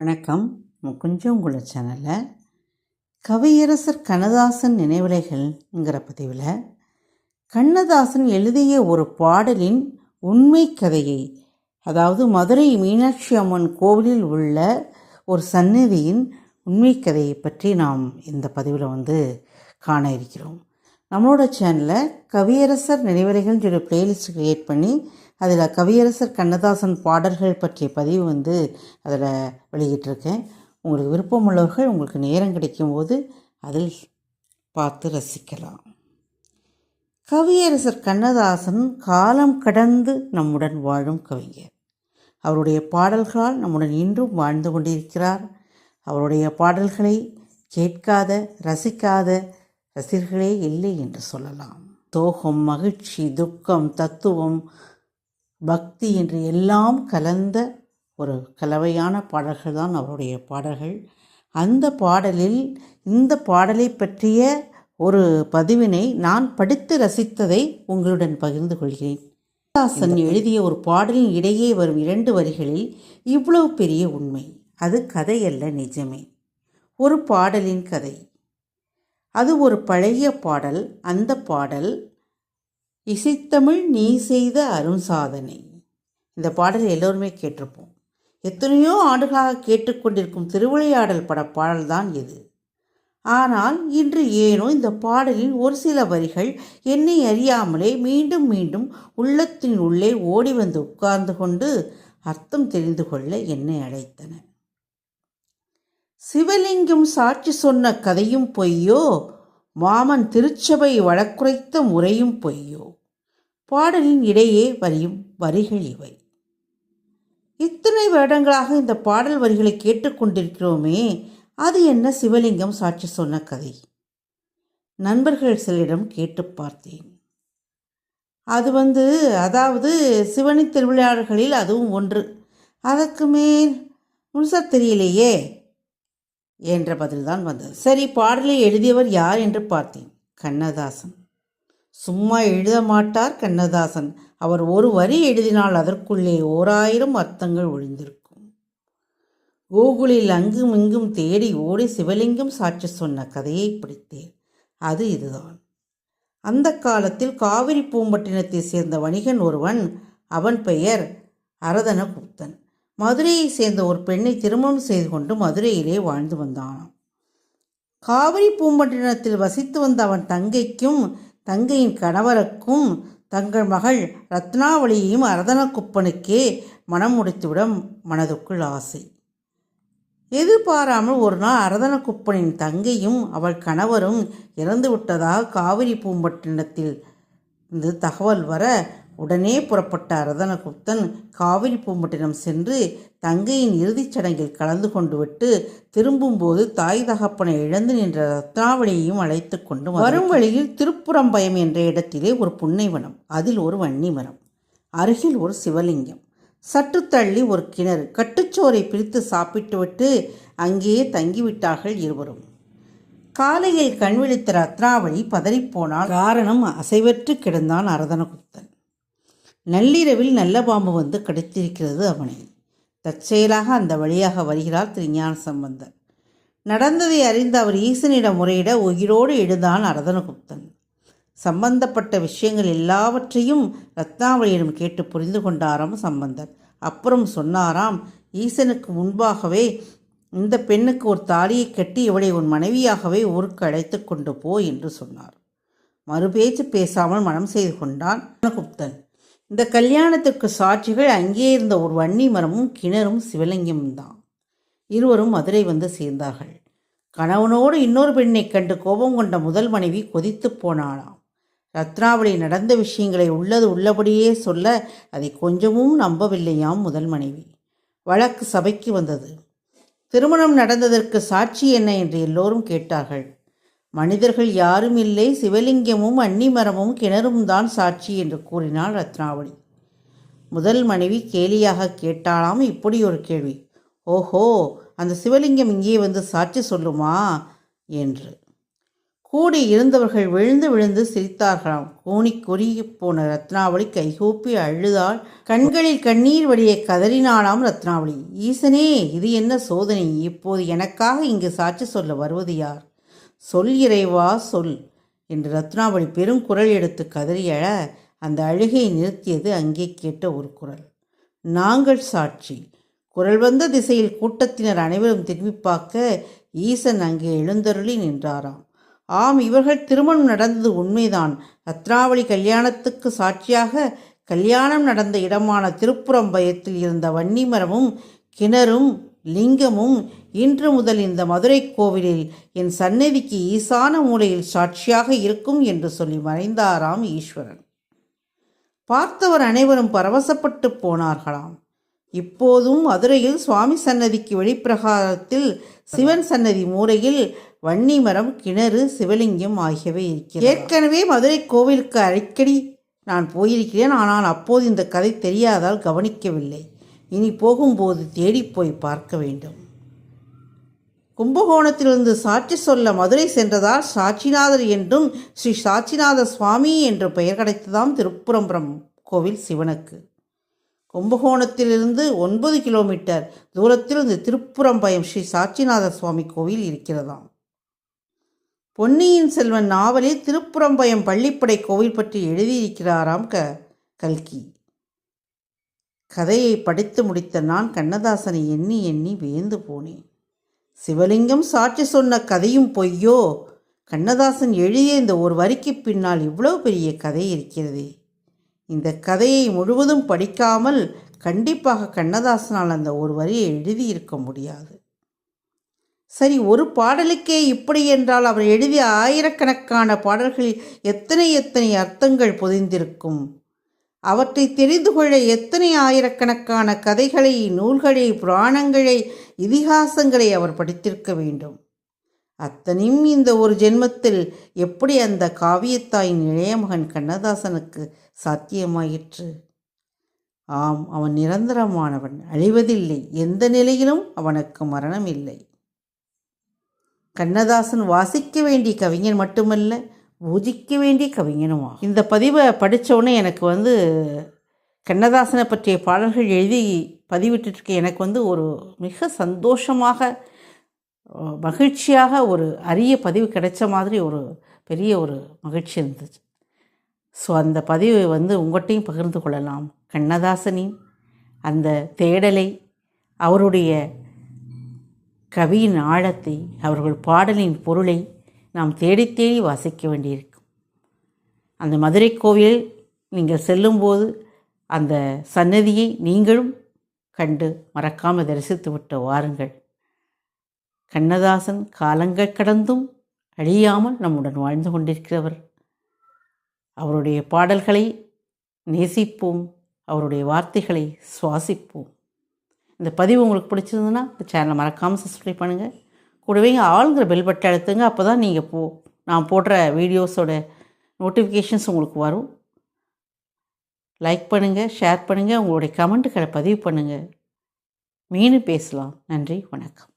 வணக்கம். கொஞ்சம் உங்களோட சேனலில் கவியரசர் கண்ணதாசன் நினைவலைகள்ங்கிற பதிவில் கண்ணதாசன் எழுதிய ஒரு பாடலின் உண்மை கதையை, அதாவது மதுரை மீனாட்சி அம்மன் கோவிலில் உள்ள ஒரு சந்நிதியின் உண்மை கதையை பற்றி நாம் இந்த பதிவில் காண இருக்கிறோம். நம்மளோட சேனலில் கவியரசர் நினைவலைகள்னு சொல்லி பிளேலிஸ்ட் க்ரியேட் பண்ணி அதில் கவியரசர் கண்ணதாசன் பாடல்கள் பற்றிய பதிவு அதில் வெளியிட்டிருக்கேன். உங்களுக்கு விருப்பமுள்ளவர்கள் உங்களுக்கு நேரம் கிடைக்கும்போது அதில் பார்த்து ரசிக்கலாம். கவியரசர் கண்ணதாசன் காலம் கடந்து நம்முடன் வாழும் கவிஞர். அவருடைய பாடல்களால் நம்முடன் இன்றும் வாழ்ந்து கொண்டிருக்கிறார். அவருடைய பாடல்களை கேட்காத ரசிக்காத ரசிகர்களே இல்லை என்று சொல்லலாம். சோகம், மகிழ்ச்சி, துக்கம், தத்துவம், பக்தி என்று எல்லாம் கலந்த ஒரு கலவையான பாடல்கள் தான் அவருடைய பாடல்கள். அந்த பாடலில் இந்த பாடலை பற்றிய ஒரு பதிவினை நான் படித்து ரசித்ததை உங்களுடன் பகிர்ந்து கொள்கிறேன். கண்ணதாசன் எழுதிய ஒரு பாடலின் இடையே வரும் 2 வரிகளில் இவ்வளவு பெரிய உண்மை. அது கதையல்ல, நிஜமே. ஒரு பாடலின் கதை. அது ஒரு பழைய பாடல். அந்த பாடல் இசைத்தமிழ் நீ செய்த அருண்சாதனை. இந்த பாடல் எல்லோருமே கேட்டிருப்போம். எத்தனையோ ஆண்டுகளாக கேட்டுக்கொண்டிருக்கும் திருவிளையாடல் பட பாடல்தான் இது. ஆனால் இன்று ஏனோ இந்த பாடலின் ஒரு சில வரிகள் என்னை அறியாமலே மீண்டும் மீண்டும் உள்ளத்தின் உள்ளே ஓடி வந்து உட்கார்ந்து கொண்டு அர்த்தம் தெரிந்து கொள்ள என்னை அழைத்தன. சிவலிங்கம் சாட்சி சொன்ன கதையும் பொய்யோ, மாமன் திருச்சபை வழக்குரைத்த முறையும் பொய்யோ. பாடலின் இடையே வரியும் வரிகள் இவை. இத்தனை வருடங்களாக இந்த பாடல் வரிகளை கேட்டுக்கொண்டிருக்கிறோமே, அது என்ன சிவலிங்கம் சாட்சி சொன்ன கதை? நண்பர்கள் சிலரிடம் கேட்டு பார்த்தேன். அது அதாவது சிவனின் திருவிளையாடல்களில் அதுவும் ஒன்று. அதற்கு மேல் முழுசா தெரியலையே என்ற பதில்தான் வந்தது. சரி, பாடலை எழுதியவர் யார் என்று பார்த்தேன். கண்ணதாசன். சும்மா எழுத மாட்டார் கண்ணதாசன். அவர் ஒரு வரி எழுதினால் அதற்குள்ளே 1000 அர்த்தங்கள் ஒளிந்திருக்கும். கூகுளில் அங்கும் இங்கும் தேடி ஓடி சிவலிங்கம் சாட்சி சொன்ன கதையை படித்தேன். அது இதுதான். அந்த காலத்தில் காவிரி பூம்பட்டினத்தை சேர்ந்த வணிகன் ஒருவன், அவன் பெயர் அரதனகுப்தன், மதுரையை சேர்ந்த ஒரு பெண்ணை திருமணம் செய்து கொண்டு மதுரையிலே வாழ்ந்து வந்தானாம். காவிரி பூம்பட்டினத்தில் வசித்து வந்த அவன் தங்கைக்கும் தங்கையின் கணவருக்கும் தங்கள் மகள் ரத்னாவளியையும் அரதனகுப்பனுக்கே மனம் முடித்துவிட மனதுக்குள் ஆசை. எதிர்பாராமல் ஒரு நாள் அரதனகுப்பனின் தங்கையும் அவள் கணவரும் இறந்து விட்டதாக காவிரி பூம்பட்டினத்தில் தகவல் வர உடனே புறப்பட்ட அரதனகுப்தன் காவிரி பூம்பட்டினம் சென்று தங்கையின் இறுதிச் சடங்கில் கலந்து கொண்டு விட்டு திரும்பும்போது தாய் தகப்பனை இழந்து நின்ற ரத்னாவளியையும் அழைத்து கொண்டு வரும் வழியில் திருப்புறம்பயம் என்ற இடத்திலே ஒரு புன்னைவனம், அதில் ஒரு வன்னி மரம், அருகில் ஒரு சிவலிங்கம், சற்று தள்ளி ஒரு கிணறு. கட்டுச்சோரை பிரித்து சாப்பிட்டுவிட்டு அங்கேயே தங்கிவிட்டார்கள் இருவரும். காலையில் கண்விழித்த ரத்னாவளி பதறிப்போனால். காரணம், அசைவற்று கிடந்தான் அரதனகுப்தன். நள்ளிரவில் நல்ல பாம்பு கடித்திருக்கிறது அவனை. தற்செயலாக அந்த வழியாக வருகிறார் திருஞான சம்பந்தர். நடந்ததை அறிந்த அவர் ஈசனிடம் முறையிட உயிரோடு எழுந்தான் அரதனகுப்தன். சம்பந்தப்பட்ட விஷயங்கள் எல்லாவற்றையும் ரத்னாவளியிடம் கேட்டு புரிந்து கொண்டாராம் சம்பந்தர். அப்புறம் சொன்னாராம், ஈசனுக்கு முன்பாகவே இந்த பெண்ணுக்கு ஒரு தாலியை கட்டி இவளை உன் மனைவியாகவே ஊருக்கு அழைத்து கொண்டு போ என்று சொன்னார். மறுபேச்சு பேசாமல் மனம் செய்து கொண்டான் அரதனகுப்தன். இந்த கல்யாணத்திற்கு சாட்சிகள் அங்கே இருந்த ஒரு வன்னி மரமும் கிணறும் சிவலிங்கமும் தான். இருவரும் மதுரை சேர்ந்தார்கள். கணவனோடு இன்னொரு பெண்ணை கண்டு கோபம் கொண்ட முதல் மனைவி கொதித்து போனாளாம். ரத்னாவளி நடந்த விஷயங்களை உள்ளது உள்ளபடியே சொல்ல அதை கொஞ்சமும் நம்பவில்லையாம் முதல் மனைவி. வழக்கு சபைக்கு வந்தது. திருமணம் நடந்ததற்கு சாட்சி என்ன என்று எல்லோரும் கேட்டார்கள். மனிதர்கள் யாரும் இல்லை, சிவலிங்கமும் அன்னிமரமும் கிணறும் தான் சாட்சி என்று கூறினாள் ரத்னாவளி. முதல் மனைவி கேலியாக கேட்டாலாம், இப்படி ஒரு கேள்வி, ஓஹோ, அந்த சிவலிங்கம் இங்கே சாட்சி சொல்லுமா என்று. கூடி இருந்தவர்கள் விழுந்து விழுந்து சிரித்தார்களாம். கூனி குறுகி போன ரத்னாவளி கைகூப்பி அழுதாள். கண்களில் கண்ணீர் வடிய கதறினாளாம் ரத்னாவளி. ஈசனே, இது என்ன சோதனை? இப்போது எனக்காக இங்கு சாட்சி சொல்ல வருவது யார்? சொல் இறைவா, சொல் என்று ரத்னாவளி பெருங்குரல் எடுத்து கதறியழ அந்த அழுகையை நிறுத்தியது அங்கே கேட்ட ஒரு குரல். நாங்கள் சாட்சி. குரல் வந்த திசையில் கூட்டத்தினர் அனைவரும் திரும்பி பார்க்க ஈசன் அங்கே எழுந்தருளி நின்றாராம். ஆம், இவர்கள் திருமணம் நடந்தது உண்மைதான். ரத்னாவளி கல்யாணத்துக்கு சாட்சியாக கல்யாணம் நடந்த இடமான திருப்புறம்பயத்தில் இருந்த வன்னிமரமும் கிணறும் லிங்கமும் இன்று முதல் இந்த மதுரை கோவிலில் என் சந்நிதிக்கு ஈசான மூலையில் சாட்சியாக இருக்கும் என்று சொல்லி மறைந்தாராம் ஈஸ்வரன். பார்த்தவர் அனைவரும் பரவசப்பட்டு போனார்களாம். இப்போதும் மதுரையில் சுவாமி சன்னதிக்கு வெளிப்பிரகாரத்தில் சிவன் சன்னதி மூலையில் வன்னிமரம், கிணறு, சிவலிங்கம் ஆகியவை இருக்கிறது. ஏற்கனவே மதுரை கோவிலுக்கு அடிக்கடி நான் போயிருக்கிறேன். ஆனால் அப்போது இந்த கதை தெரியாதால் கவனிக்கவில்லை. இனி போகும்போது தேடிப்போய் பார்க்க வேண்டும். கும்பகோணத்திலிருந்து சாட்சி சொல்ல மதுரை சென்றதால் சாட்சிநாதர் என்றும் ஸ்ரீ சாட்சிநாத சுவாமி என்று பெயர் கிடைத்ததாம் திருப்புறம்பரம் கோவில் சிவனுக்கு. கும்பகோணத்திலிருந்து 9 கிலோமீட்டர் தூரத்தில் இந்த திருப்புறம்பயம் ஸ்ரீ சாட்சிநாத சுவாமி கோவில் இருக்கிறதாம். பொன்னியின் செல்வன் நாவலில் திருப்புறம்பயம் பள்ளிப்படை கோவில் பற்றி எழுதியிருக்கிறாராம் கல்கி. கதையை படித்து முடித்த நான் கண்ணதாசனை எண்ணி எண்ணி வியந்து போனேன். சிவலிங்கம் சாட்சி சொன்ன கதையும் பொய்யோ? கண்ணதாசன் எழுதிய இந்த ஒரு வரிக்கு பின்னால் இவ்வளவு பெரிய கதை இருக்கிறதே. இந்த கதையை முழுவதும் படிக்காமல் கண்டிப்பாக கண்ணதாசனால் அந்த ஒரு வரியை எழுதியிருக்க முடியாது. சரி, ஒரு பாடலுக்கே இப்படி என்றால் அவர் எழுதிய ஆயிரக்கணக்கான பாடல்களில் எத்தனை எத்தனை அர்த்தங்கள் பொதிந்திருக்கும். அவற்றை தெரிந்து கொள்ள எத்தனை ஆயிரக்கணக்கான கதைகளை, நூல்களை, புராணங்களை, இதிகாசங்களை அவர் படித்திருக்க வேண்டும். அத்தனையும் இந்த ஒரு ஜென்மத்தில் எப்படி அந்த காவியத்தாயின் இளைய மகன் கண்ணதாசனுக்கு சாத்தியமாயிற்று? ஆம், அவன் நிரந்தரமானவன், அழிவதில்லை. எந்த நிலையிலும் அவனுக்கு மரணம் இல்லை. கண்ணதாசன் வாசிக்க வேண்டிய கவிஞன் மட்டுமல்ல, பூஜிக்க வேண்டிய கவிஞனுமா. இந்த பதிவை படித்தவுடனே எனக்கு கண்ணதாசனை பற்றிய பாடல்கள் எழுதி பதிவிட்டுருக்க எனக்கு ஒரு மிக சந்தோஷமாக, மகிழ்ச்சியாக ஒரு அரிய பதிவு கிடைச்ச மாதிரி ஒரு பெரிய ஒரு மகிழ்ச்சி இருந்துச்சு. ஸோ அந்த பதிவை உங்கள்கிட்டையும் பகிர்ந்து கொள்ளலாம். கண்ணதாசனின் அந்த தேடலை, அவருடைய கவியின் ஆழத்தை, அவர்கள் பாடலின் பொருளை நாம் தேடி தேடி வாசிக்க வேண்டியிருக்கும். அந்த மதுரை கோவிலில் நீங்கள் செல்லும்போது அந்த சன்னதியை நீங்களும் கண்டு மறக்காமல் தரிசித்து விட்டு வாருங்கள். கண்ணதாசன் காலங்கள் கடந்தும் அழியாமல் நம்முடன் வாழ்ந்து கொண்டிருக்கிறவர். அவருடைய பாடல்களை நேசிப்போம், அவருடைய வார்த்தைகளை சுவாசிப்போம். இந்த பதிவு உங்களுக்கு பிடிச்சிருந்ததுன்னா இந்த சேனலை மறக்காமல் சப்ஸ்கிரைப் பண்ணுங்கள். கூடவே ஆளுங்கிற பெல் பட்டனை அழுத்துங்க. அப்போ தான் நீங்கள் நான் போடுற வீடியோஸோட நோட்டிஃபிகேஷன்ஸ் உங்களுக்கு வரும். லைக் பண்ணுங்கள், ஷேர் பண்ணுங்கள், உங்களுடைய கமெண்ட்டுகளை பதிவு பண்ணுங்கள். மீண்டும் பேசலாம். நன்றி, வணக்கம்.